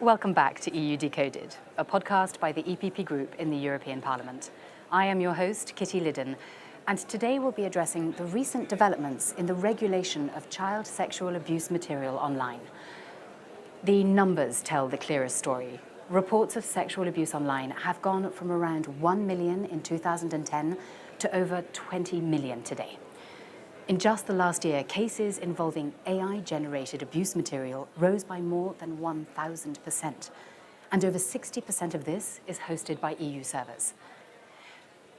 Welcome back to EU Decoded, a podcast by the EPP Group in the European Parliament. I am your host, Kitty Liddon, and today we'll be addressing the recent developments in the regulation of child sexual abuse material online. The numbers tell the clearest story. Reports of sexual abuse online have gone from around 1 million in 2010 to over 20 million today. In just the last year, cases involving AI-generated abuse material rose by more than 1,000%, and over 60% of this is hosted by EU servers.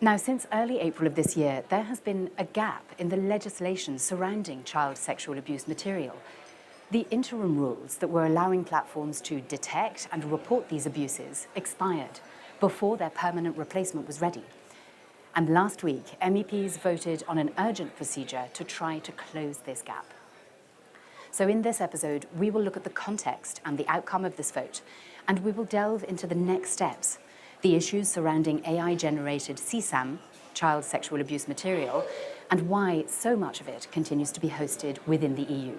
Now, since early April of this year, there has been a gap in the legislation surrounding child sexual abuse material. The interim rules that were allowing platforms to detect and report these abuses expired before their permanent replacement was ready. And last week, MEPs voted on an urgent procedure to try to close this gap. So in this episode, we will look at the context and the outcome of this vote, and we will delve into the next steps, the issues surrounding AI-generated CSAM, child sexual abuse material, and why so much of it continues to be hosted within the EU.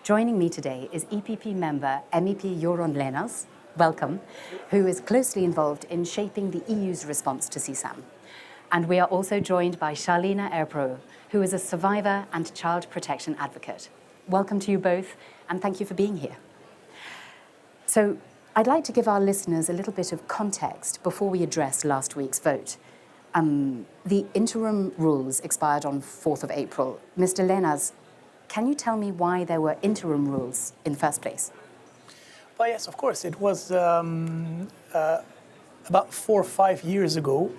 Joining me today is EPP member MEP Jeroen Lenaers, welcome, who is closely involved in shaping the EU's response to CSAM. And we are also joined by Charlene Erbro, who is a survivor and child protection advocate. Welcome to you both, and thank you for being here. So I'd like to give our listeners a little bit of context before we address last week's vote. The interim rules expired on 4th of April. Mr. Lenaers, can you tell me why there were interim rules in the first place? Well, yes, of course. It was about 4 or 5 years ago.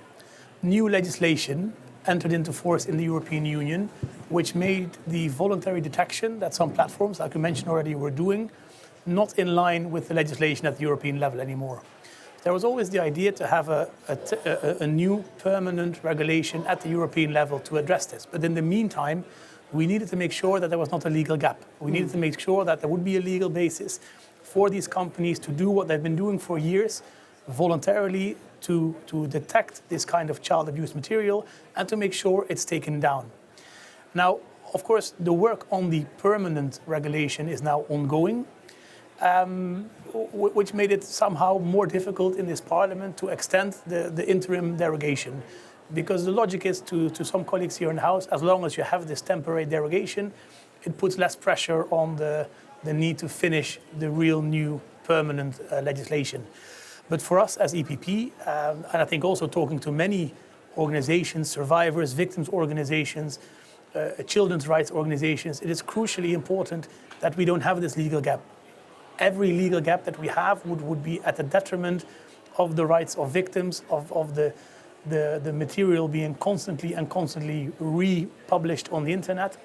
New legislation entered into force in the European Union, which made the voluntary detection that some platforms, like you mentioned already, were doing, not in line with the legislation at the European level anymore. There was always the idea to have a new permanent regulation at the European level to address this. But in the meantime, we needed to make sure that there was not a legal gap. We needed to make sure that there would be a legal basis for these companies to do what they've been doing for years, voluntarily to detect this kind of child abuse material and to make sure it's taken down. Now, of course, the work on the permanent regulation is now ongoing, which made it somehow more difficult in this parliament to extend the interim derogation. Because the logic is to some colleagues here in the House, as long as you have this temporary derogation, it puts less pressure on the need to finish the real new permanent legislation. But for us as EPP, and I think also talking to many organizations, survivors, victims organizations, children's rights organizations, it is crucially important that we don't have this legal gap. Every legal gap that we have would be at the detriment of the rights of victims, of the material being constantly republished on the internet.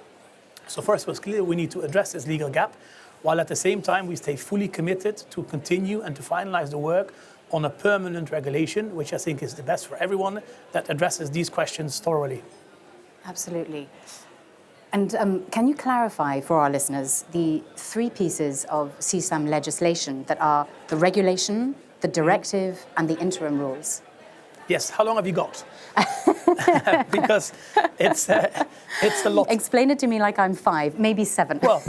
So first it was clear we need to address this legal gap, while at the same time we stay fully committed to continue and to finalize the work on a permanent regulation, which I think is the best for everyone, that addresses these questions thoroughly. Absolutely. And can you clarify for our listeners the three pieces of CSAM legislation that are the regulation, the directive, and the interim rules? Yes, how long have you got? Because it's a lot. Explain it to me like I'm 5, maybe 7. Well,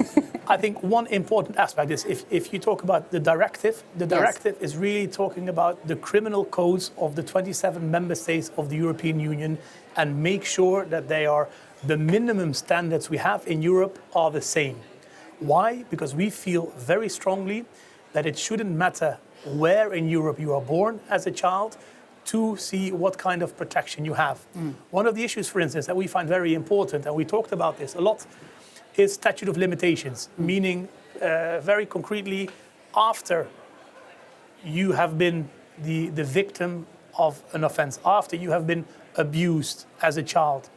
I think one important aspect is if you talk about the directive is really talking about the criminal codes of the 27 member states of the European Union and make sure that the minimum standards we have in Europe are the same. Why? Because we feel very strongly that it shouldn't matter where in Europe you are born as a child to see what kind of protection you have. One of the issues, for instance, that we find very important, and we talked about this a lot, is statute of limitations, meaning very concretely, after you have been the victim of an offense, after you have been abused as a child,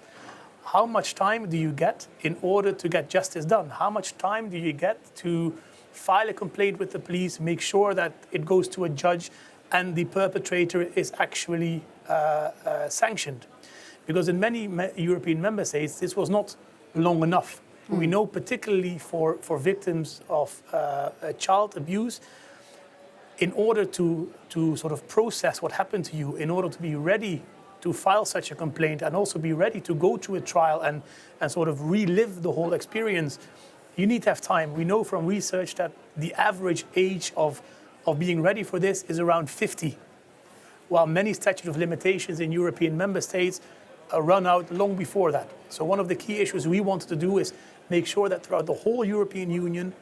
how much time do you get in order to get justice done? How much time do you get to file a complaint with the police, make sure that it goes to a judge and the perpetrator is actually sanctioned? Because in many European member states, this was not long enough. We know particularly for victims of child abuse, in order to sort of process what happened to you, in order to be ready to file such a complaint and also be ready to go to a trial and sort of relive the whole experience, you need to have time. We know from research that the average age of of being ready for this is around 50, while many statute of limitations in European member states run out long before that. So one of the key issues we wanted to do is make sure that throughout the whole European Union,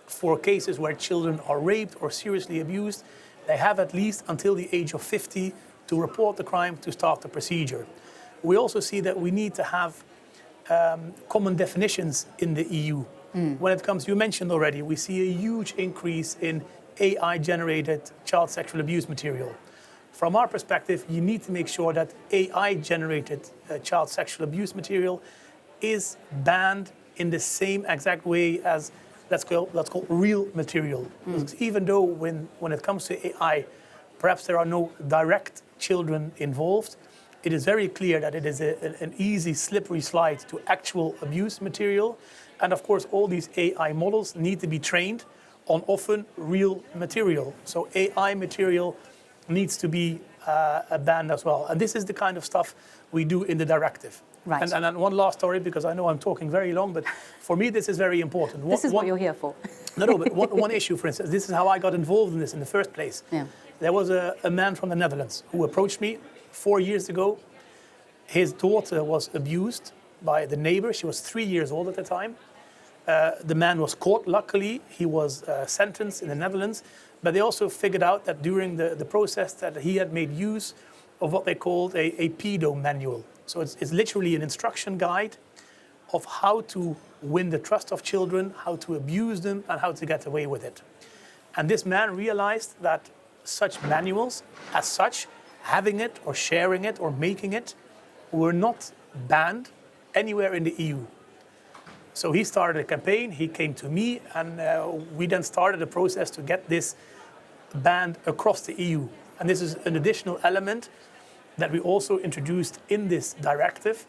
for cases where children are raped or seriously abused, they have at least until the age of 50 to report the crime to start the procedure. We also see that we need to have common definitions in the EU. When it comes, you mentioned already, we see a huge increase in AI-generated child sexual abuse material. From our perspective, you need to make sure that AI-generated child sexual abuse material is banned in the same exact way as that's called real material. Because even though when it comes to AI, perhaps there are no direct children involved, it is very clear that it is an easy, slippery slide to actual abuse material. And of course, all these AI models need to be trained on often real material. So AI material needs to be banned as well. And this is the kind of stuff we do in the directive. Right. And then one last story, because I know I'm talking very long, but for me this is very important. This is what you're here for. No, but one issue, for instance, this is how I got involved in this in the first place. Yeah. There was a man from the Netherlands who approached me 4 years ago. His daughter was abused by the neighbor. She was 3 years old at the time. The man was caught, luckily. He was sentenced in the Netherlands. But they also figured out that during the process that he had made use of what they called a pedo manual. So it's literally an instruction guide of how to win the trust of children, how to abuse them, and how to get away with it. And this man realized that such manuals, as such, having it or sharing it or making it, were not banned anywhere in the EU. So he started a campaign, he came to me, and we then started a process to get this banned across the EU. And this is an additional element that we also introduced in this directive,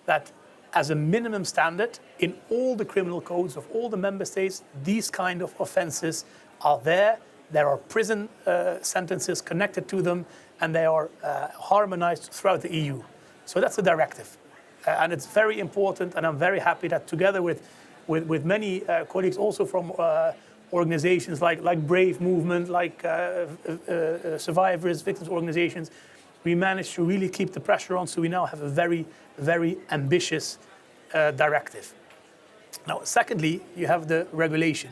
that as a minimum standard in all the criminal codes of all the member states, these kind of offenses are there. There are prison sentences connected to them, and they are harmonized throughout the EU. So that's the directive. And it's very important, and I'm very happy that together with many colleagues also from organizations like Brave Movement, like survivors, victims organizations, we managed to really keep the pressure on, so we now have a very, very ambitious directive. Now, secondly, you have the regulation.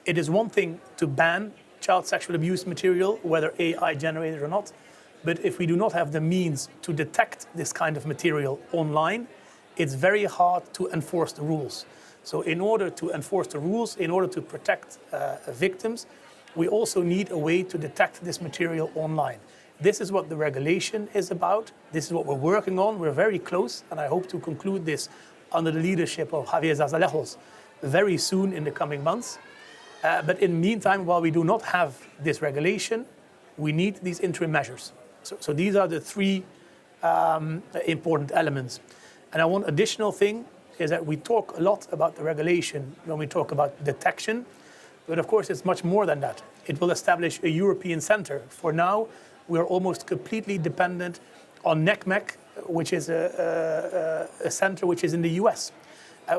It is one thing to ban child sexual abuse material, whether AI generated or not, but if we do not have the means to detect this kind of material online, it's very hard to enforce the rules. So in order to enforce the rules, in order to protect victims, we also need a way to detect this material online. This is what the regulation is about. This is what we're working on. We're very close, and I hope to conclude this under the leadership of Javier Zarzalejos very soon in the coming months. But in the meantime, while we do not have this regulation, we need these interim measures. So these are the three important elements. And one additional thing is that we talk a lot about the regulation when we talk about detection, but of course it's much more than that. It will establish a European center. For now, we are almost completely dependent on NECMEC, which is a center which is in the US.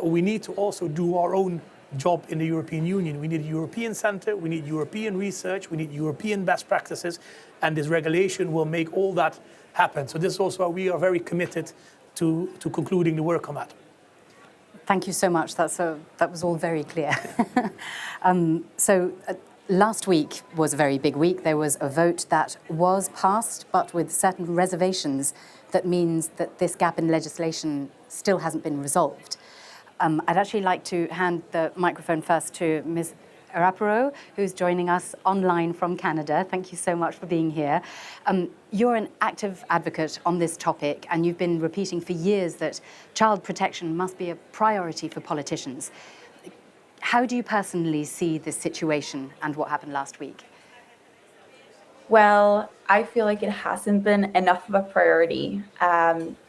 We need to also do our own job in the European Union. We need a European center, we need European research, we need European best practices, and this regulation will make all that happen. So this is also why we are very committed to concluding the work on that. Thank you so much. That was all very clear. Last week was a very big week. There was a vote that was passed, but with certain reservations. That means that this gap in legislation still hasn't been resolved. I'd actually like to hand the microphone first to Ms. Arapuro, who's joining us online from Canada. Thank you so much for being here. You're an active advocate on this topic, and you've been repeating for years that child protection must be a priority for politicians. How do you personally see this situation and what happened last week? Well, I feel like it hasn't been enough of a priority.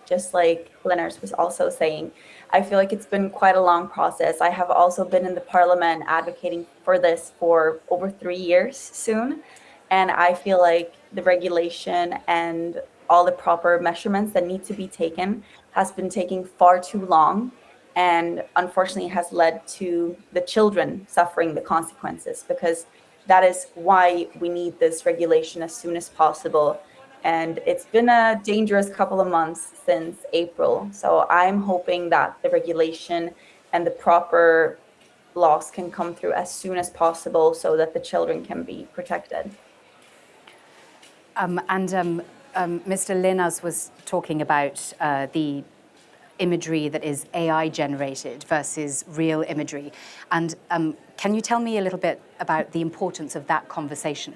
Just like Lennart was also saying, I feel like it's been quite a long process. I have also been in the parliament advocating for this for over 3 years soon. And I feel like the regulation and all the proper measurements that need to be taken has been taking far too long. And unfortunately has led to the children suffering the consequences, because that is why we need this regulation as soon as possible. And it's been a dangerous couple of months since April. So I'm hoping that the regulation and the proper laws can come through as soon as possible so that the children can be protected. Mr. Linas was talking about the imagery that is AI generated versus real imagery. And can you tell me a little bit about the importance of that conversation?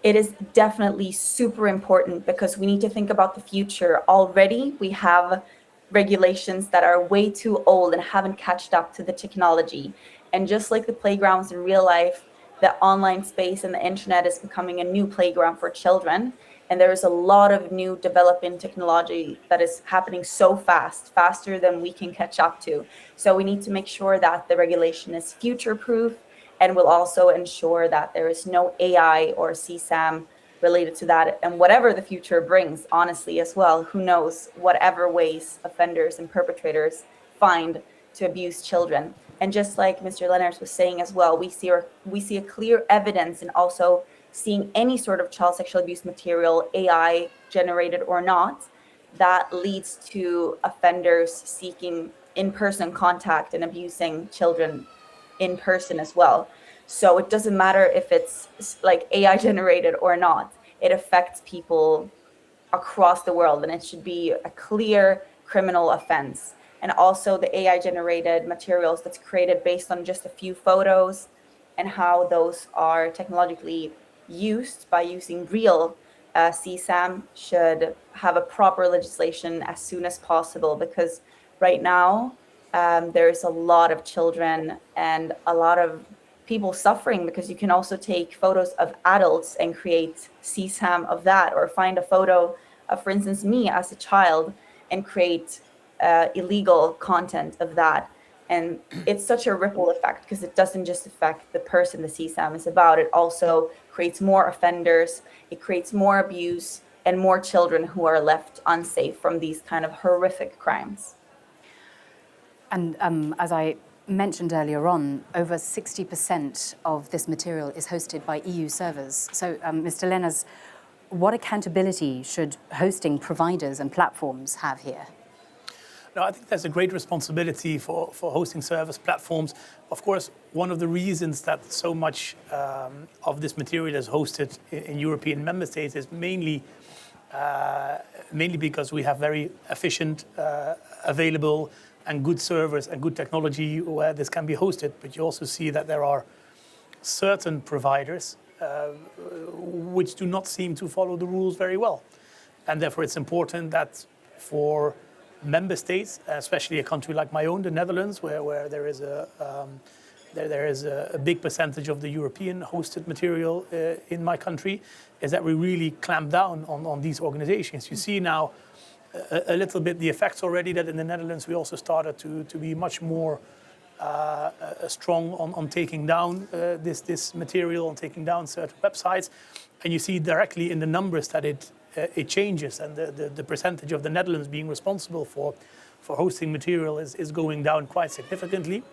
It is definitely super important because we need to think about the future. Already, we have regulations that are way too old and haven't catched up to the technology. And just like the playgrounds in real life, the online space and the internet is becoming a new playground for children. And there is a lot of new developing technology that is happening so fast, faster than we can catch up to. So we need to make sure that the regulation is future-proof and will also ensure that there is no AI or CSAM related to that. And whatever the future brings, honestly, as well, who knows, whatever ways offenders and perpetrators find to abuse children. And just like Mr. Lennart was saying as well, we see a clear evidence in also seeing any sort of child sexual abuse material, AI generated or not, that leads to offenders seeking in-person contact and abusing children in person as well. So it doesn't matter if it's like AI generated or not, it affects people across the world, and it should be a clear criminal offense. And also the AI generated materials that's created based on just a few photos and how those are technologically used by using real CSAM should have a proper legislation as soon as possible, because right now there's a lot of children and a lot of people suffering, because you can also take photos of adults and create CSAM of that, or find a photo of, for instance, me as a child and create illegal content of that. And it's such a ripple effect because it doesn't just affect the person the CSAM is about, it also creates more offenders, it creates more abuse and more children who are left unsafe from these kind of horrific crimes. And as I mentioned earlier on, over 60% of this material is hosted by EU servers. So, Mr. Lenners, what accountability should hosting providers and platforms have here? No, I think there's a great responsibility for hosting service platforms. Of course, one of the reasons that so much of this material is hosted in European member states is mainly because we have very efficient, available and good servers and good technology where this can be hosted. But you also see that there are certain providers which do not seem to follow the rules very well. And therefore it's important that for member states, especially a country like my own, the Netherlands, where there is a big percentage of the European hosted material in my country, is that we really clamp down on these organizations. You see now a little bit the effects already, that in the Netherlands we also started to be much more strong on taking down this material, on taking down certain websites. And you see directly in the numbers that it changes, and the percentage of the Netherlands being responsible for hosting material is going down quite significantly.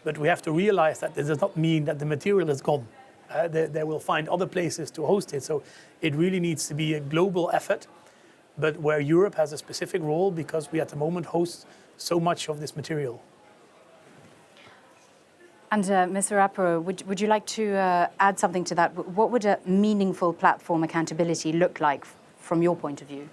But we have to realize that this does not mean that the material is gone. They will find other places to host it. So it really needs to be a global effort, but where Europe has a specific role because we at the moment host so much of this material. And Mr. Rappero, would you like to add something to that? What would a meaningful platform accountability look like from your point of view?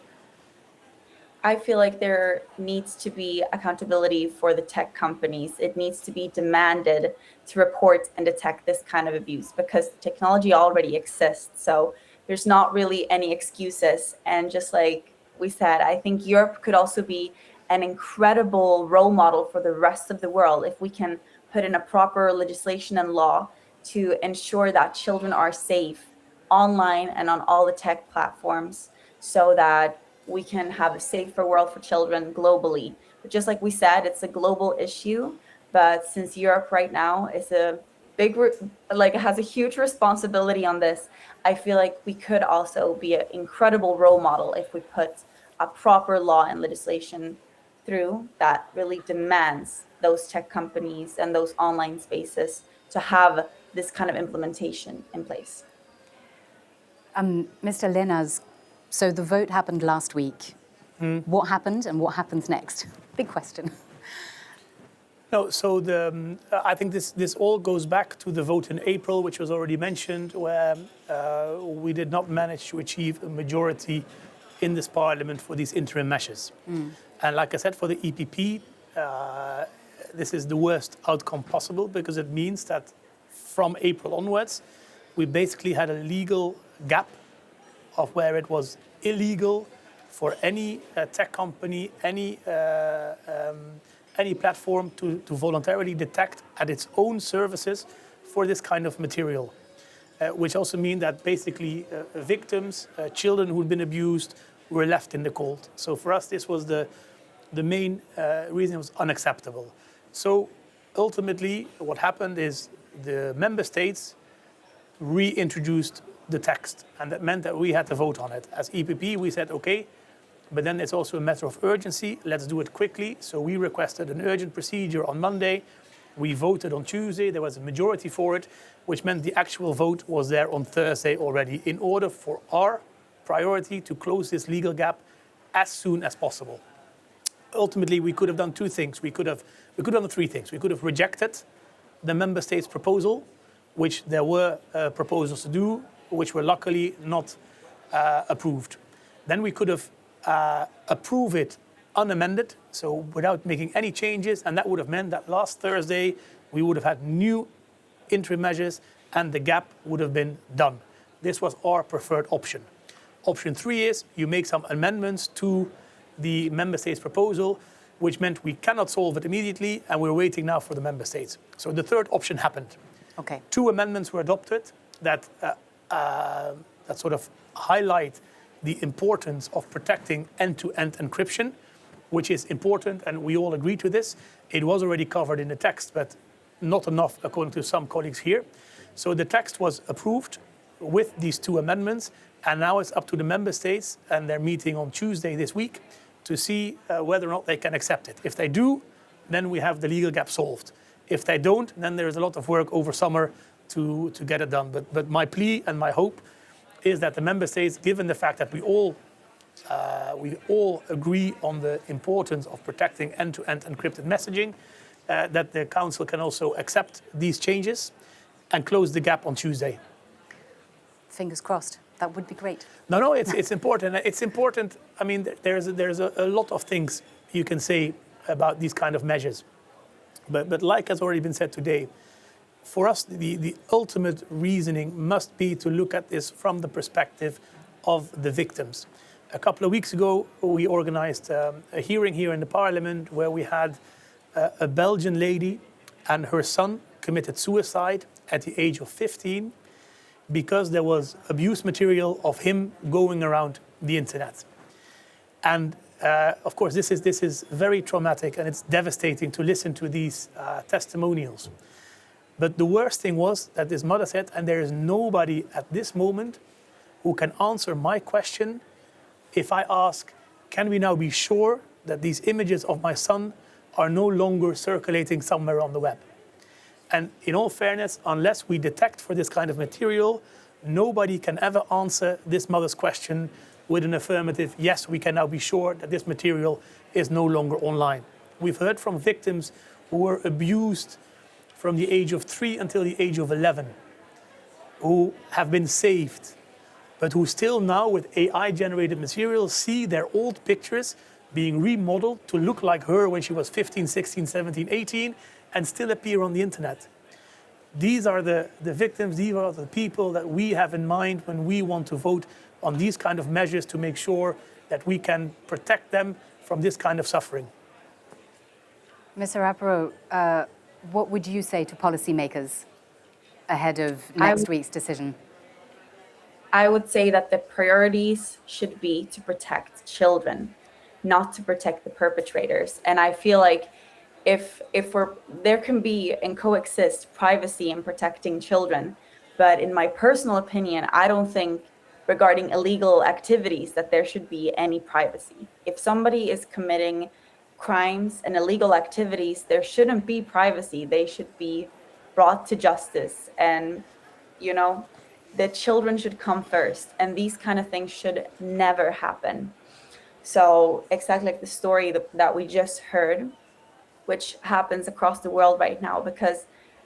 I feel like there needs to be accountability for the tech companies. It needs to be demanded to report and detect this kind of abuse, because the technology already exists. So there's not really any excuses. And just like we said, I think Europe could also be an incredible role model for the rest of the world if we can put in a proper legislation and law to ensure that children are safe online and on all the tech platforms, so that we can have a safer world for children globally. But just like we said, it's a global issue. But since Europe right now is a big, has a huge responsibility on this, I feel like we could also be an incredible role model if we put a proper law and legislation through that really demands those tech companies and those online spaces to have this kind of implementation in place. Mr. Linners, so the vote happened last week. What happened and what happens next? Big question. No, so I think this all goes back to the vote in April, which was already mentioned, where we did not manage to achieve a majority in this parliament for these interim measures. And like I said, for the EPP, this is the worst outcome possible, because it means that from April onwards, we basically had a legal gap of where it was illegal for any tech company, any platform to voluntarily detect at its own services for this kind of material. Which also means that basically victims, children who'd been abused, were left in the cold. So for us, this was the main reason it was unacceptable. So ultimately, what happened is the member states reintroduced the text, and that meant that we had to vote on it. As EPP, we said, okay, but then it's also a matter of urgency. Let's do it quickly. So we requested an urgent procedure on Monday. We voted on Tuesday. There was a majority for it, which meant the actual vote was there on Thursday already, in order for our priority to close this legal gap as soon as possible. Ultimately, we could have done two things. We could have done three things. We could have rejected the member states' proposal, which there were proposals to do, which were luckily not approved. Then we could have approved it unamended, so without making any changes, and that would have meant that last Thursday we would have had new interim measures and the gap would have been done. This was our preferred option. Option 3 is you make some amendments to the member states' proposal, which meant we cannot solve it immediately, and we're waiting now for the member states. So the third option happened. Okay. 2 amendments were adopted that sort of highlight the importance of protecting end-to-end encryption, which is important, and we all agree to this. It was already covered in the text, but not enough according to some colleagues here. So the text was approved with these 2 amendments, and now it's up to the member states, and they're meeting on Tuesday this week, to see whether or not they can accept it. If they do, then we have the legal gap solved. If they don't, then there's a lot of work over summer to get it done. But my plea and my hope is that the member states, given the fact that we all agree on the importance of protecting end-to-end encrypted messaging, that the Council can also accept these changes and close the gap on Tuesday. Fingers crossed. That would be great. No, it's important. It's important. I mean, there's a lot of things you can say about these kind of measures. But like has already been said today, for us, the ultimate reasoning must be to look at this from the perspective of the victims. A couple of weeks ago, we organized a hearing here in the Parliament where we had a Belgian lady and her son committed suicide at the age of 15 because there was abuse material of him going around the internet. And of course, this is very traumatic, and it's devastating to listen to these testimonials. But the worst thing was that this mother said, and there is nobody at this moment who can answer my question if I ask, can we now be sure that these images of my son are no longer circulating somewhere on the web? And in all fairness, unless we detect for this kind of material, nobody can ever answer this mother's question with an affirmative, yes, we can now be sure that this material is no longer online. We've heard from victims who were abused from the age of 3 until the age of 11, who have been saved, but who still now with AI-generated material see their old pictures being remodeled to look like her when she was 15, 16, 17, 18, and still appear on the internet. These are the victims, these are the people that we have in mind when we want to vote on these kind of measures to make sure that we can protect them from this kind of suffering. Mr. Rapero, what would you say to policymakers ahead of next week's decision? I would say that the priorities should be to protect children, not to protect the perpetrators. And I feel like if there can be and coexist privacy and protecting children, but in my personal opinion, I don't think regarding illegal activities that there should be any privacy. If somebody is committing crimes and illegal activities, there shouldn't be privacy. They should be brought to justice, and the children should come first, and these kind of things should never happen. So exactly like the story that we just heard, which happens across the world right now, because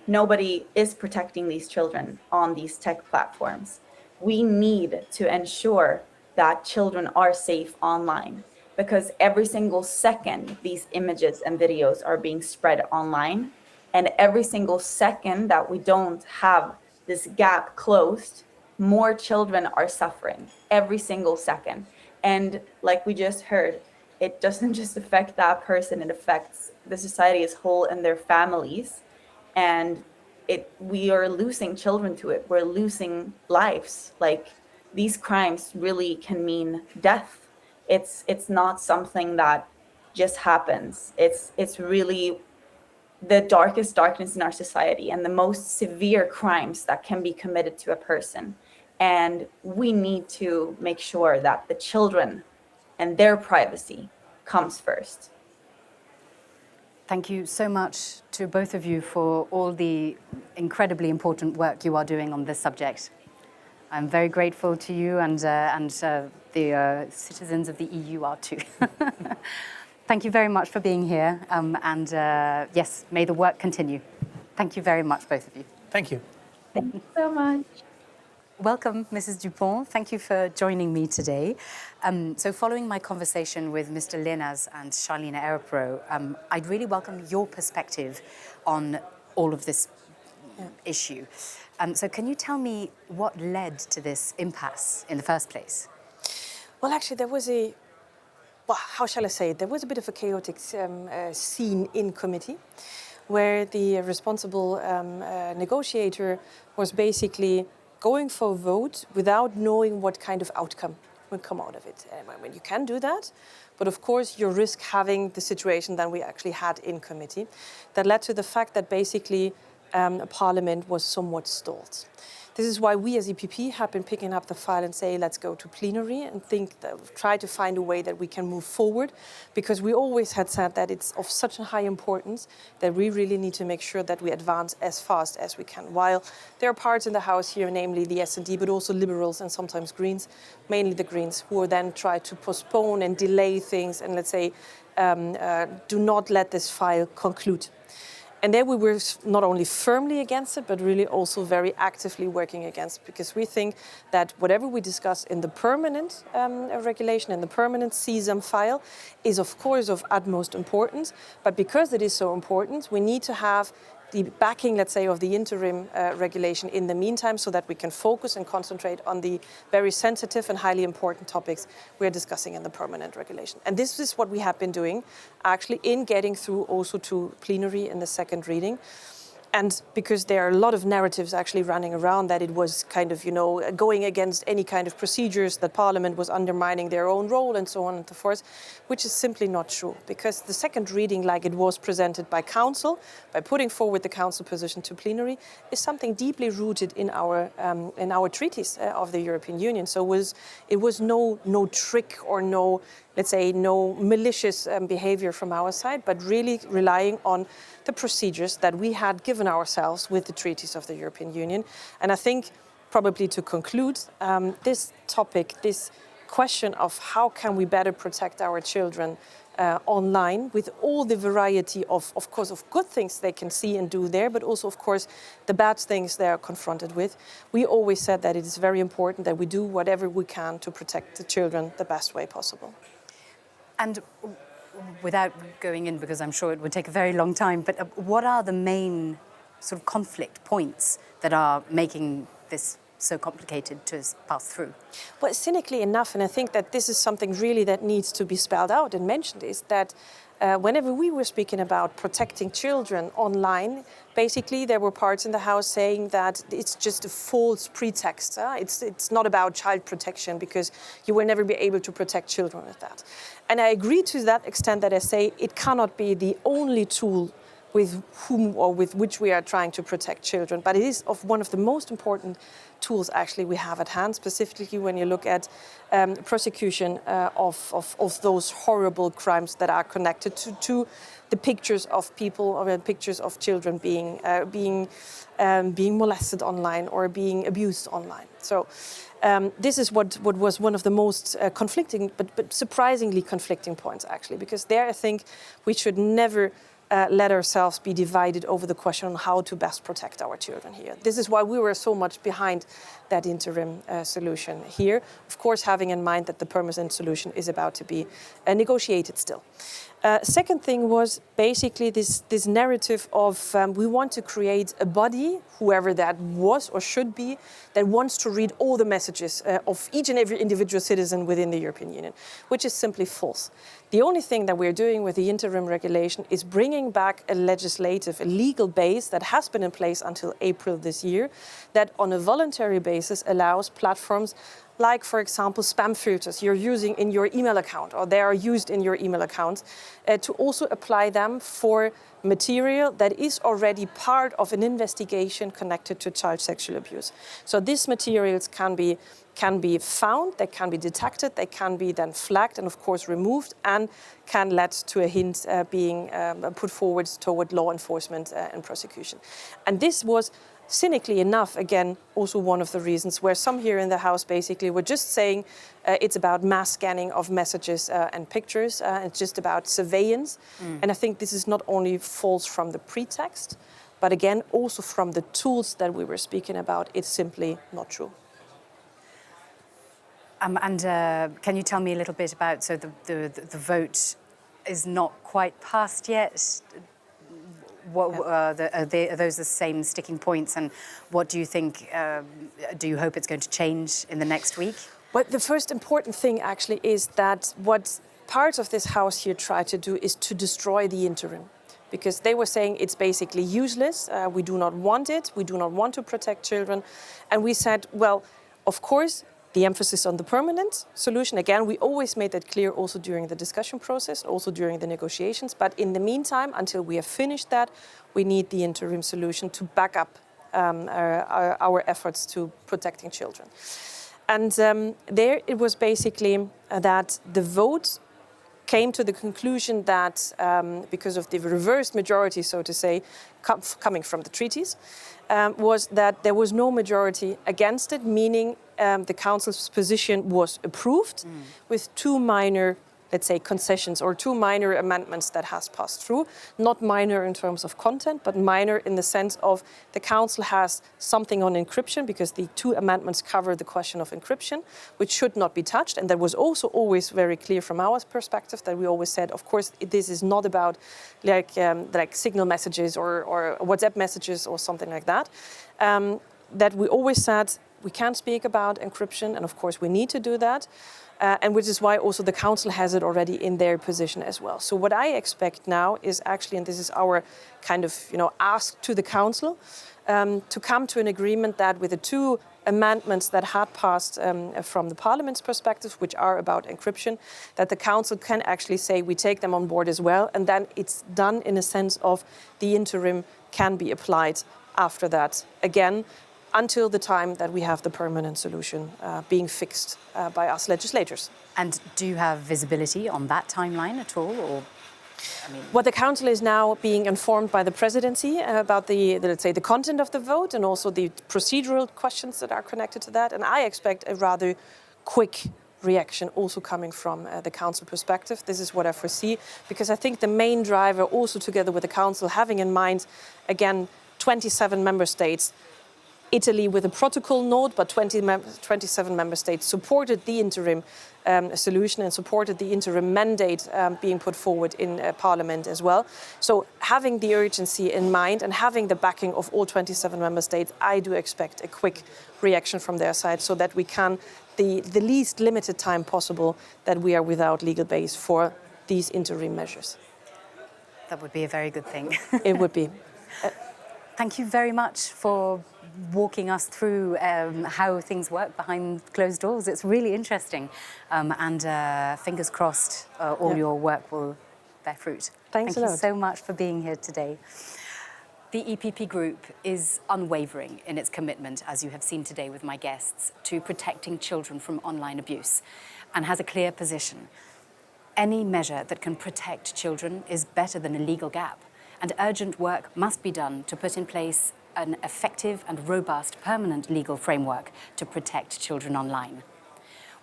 nobody is protecting these children on these tech platforms. We need to ensure that children are safe online, because every single second these images and videos are being spread online, and every single second that we don't have this gap closed, more children are suffering every single second. And like we just heard, it doesn't just affect that person, it affects the society as whole and their families. And we are losing children to it. We're losing lives. Like, these crimes really can mean death. It's not something that just happens. It's really the darkest darkness in our society and the most severe crimes that can be committed to a person. And we need to make sure that the children and their privacy comes first. Thank you so much to both of you for all the incredibly important work you are doing on this subject. I'm very grateful to you, and the citizens of the EU are too. Thank you very much for being here, and yes, may the work continue. Thank you very much, both of you. Thank you. Thank you so much. Welcome, Mrs. Dupont. Thank you for joining me today. So following my conversation with Mr. Linas and Charlene Erpro, I'd really welcome your perspective on all of this issue. So can you tell me what led to this impasse in the first place? Well, actually, there was how shall I say it? There was a bit of a chaotic scene in committee, where the responsible negotiator was basically going for a vote without knowing what kind of outcome would come out of it. You can do that, but of course you risk having the situation that we actually had in committee that led to the fact that basically Parliament was somewhat stalled. This is why we as EPP have been picking up the file and say, let's go to plenary and try to find a way that we can move forward, because we always had said that it's of such a high importance that we really need to make sure that we advance as fast as we can. While there are parts in the House here, namely the S&D, but also Liberals and sometimes Greens, mainly the Greens, who then try to postpone and delay things and, let's say, do not let this file conclude. And there we were not only firmly against it, but really also very actively working against it, because we think that whatever we discuss in the permanent regulation, in the permanent CSAM file, is of course of utmost importance. But because it is so important, we need to have the backing, let's say, of the interim regulation in the meantime, so that we can focus and concentrate on the very sensitive and highly important topics we're discussing in the permanent regulation. And this is what we have been doing, actually, in getting through also to plenary in the second reading. And because there are a lot of narratives actually running around that it was kind of, going against any kind of procedures, that Parliament was undermining their own role and so on and so forth, which is simply not true. Because the second reading, like it was presented by Council, by putting forward the Council position to plenary, is something deeply rooted in our treaties of the European Union. So it was no trick or no, let's say, no malicious behavior from our side, but really relying on the procedures that we had given ourselves with the treaties of the European Union. And I think, probably to conclude, this topic, this question of how can we better protect our children online, with all the variety of course, of good things they can see and do there, but also, of course, the bad things they are confronted with. We always said that it is very important that we do whatever we can to protect the children the best way possible. And without going in, because I'm sure it would take a very long time, but what are the main sort of conflict points that are making this so complicated to pass through? Well, cynically enough, and I think that this is something really that needs to be spelled out and mentioned, is that whenever we were speaking about protecting children online, basically there were parts in the House saying that it's just a false pretext. It's not about child protection, because you will never be able to protect children with that. And I agree to that extent that I say it cannot be the only tool with whom or with which we are trying to protect children. But it is one of the most important tools actually we have at hand, specifically when you look at prosecution of those horrible crimes that are connected to the pictures of people or pictures of children being molested online or being abused online. So this is what was one of the most conflicting, but surprisingly conflicting points actually, because there I think we should never let ourselves be divided over the question on how to best protect our children here. This is why we were so much behind that interim solution here. Of course, having in mind that the permanent solution is about to be negotiated still. Second thing was basically this narrative of we want to create a body, whoever that was or should be, that wants to read all the messages of each and every individual citizen within the European Union, which is simply false. The only thing that we're doing with the interim regulation is bringing back a legal base that has been in place until April this year, that on a voluntary basis allows platforms like, for example, spam filters you're using in your email account, or they are used in your email account, to also apply them for material that is already part of an investigation connected to child sexual abuse. So these materials can be found, they can be detected, they can be then flagged and of course removed, and can lead to a hint being put forward toward law enforcement and prosecution. And this was cynically enough, again, also one of the reasons where some here in the House basically were just saying it's about mass scanning of messages and pictures, it's just about surveillance. And I think this is not only false from the pretext, but again, also from the tools that we were speaking about, it's simply not true. Can you tell me a little bit about, so the vote is not quite passed yet? What are those the same sticking points, and what do you think, do you hope it's going to change in the next week? Well, the first important thing actually is that what parts of this House here try to do is to destroy the interim, because they were saying it's basically useless, we do not want it, we do not want to protect children. And we said, well, of course, the emphasis on the permanent solution. Again, we always made that clear also during the discussion process, also during the negotiations. But in the meantime, until we have finished that, we need the interim solution to back up our efforts to protecting children. And there it was basically that the vote came to the conclusion that because of the reversed majority, so to say, coming from the treaties, was that there was no majority against it, meaning the Council's position was approved with two minor, let's say, concessions or two minor amendments that has passed through. Not minor in terms of content, but minor in the sense of the Council has something on encryption, because the two amendments cover the question of encryption, which should not be touched. And that was also always very clear from our perspective, that we always said, of course, this is not about like signal messages or WhatsApp messages or something like that. That we always said, we can't speak about encryption, and of course we need to do that. And which is why also the Council has it already in their position as well. So what I expect now is actually, and this is our kind of ask to the Council, to come to an agreement that with the two amendments that had passed from the Parliament's perspective, which are about encryption, that the Council can actually say we take them on board as well, and then it's done in a sense of the interim can be applied after that again, until the time that we have the permanent solution being fixed by us legislators. And do you have visibility on that timeline at all? Or, What the Council is now being informed by the Presidency about let's say, the content of the vote and also the procedural questions that are connected to that. And I expect a rather quick reaction also coming from the Council perspective. This is what I foresee, because I think the main driver also together with the Council, having in mind, again, 27 member states, Italy with a protocol note, but 27 member states supported the interim solution and supported the interim mandate being put forward in Parliament as well. So having the urgency in mind and having the backing of all 27 member states, I do expect a quick reaction from their side so that we can, the least limited time possible, that we are without legal base for these interim measures. That would be a very good thing. It would be. Thank you very much for walking us through how things work behind closed doors. It's really interesting. And fingers crossed, all your work will bear fruit. Thanks a Thank you lot. so much for being here today. The EPP Group is unwavering in its commitment, as you have seen today with my guests, to protecting children from online abuse and has a clear position. Any measure that can protect children is better than a legal gap, and urgent work must be done to put in place an effective and robust permanent legal framework to protect children online.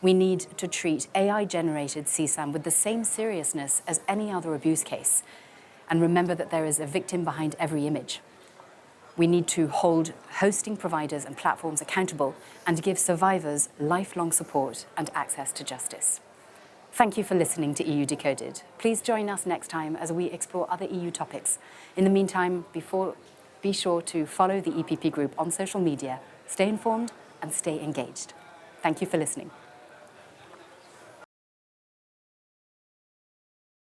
We need to treat AI-generated CSAM with the same seriousness as any other abuse case, and remember that there is a victim behind every image. We need to hold hosting providers and platforms accountable and give survivors lifelong support and access to justice. Thank you for listening to EU Decoded. Please join us next time as we explore other EU topics. In the meantime, be sure to follow the EPP Group on social media, stay informed and stay engaged. Thank you for listening.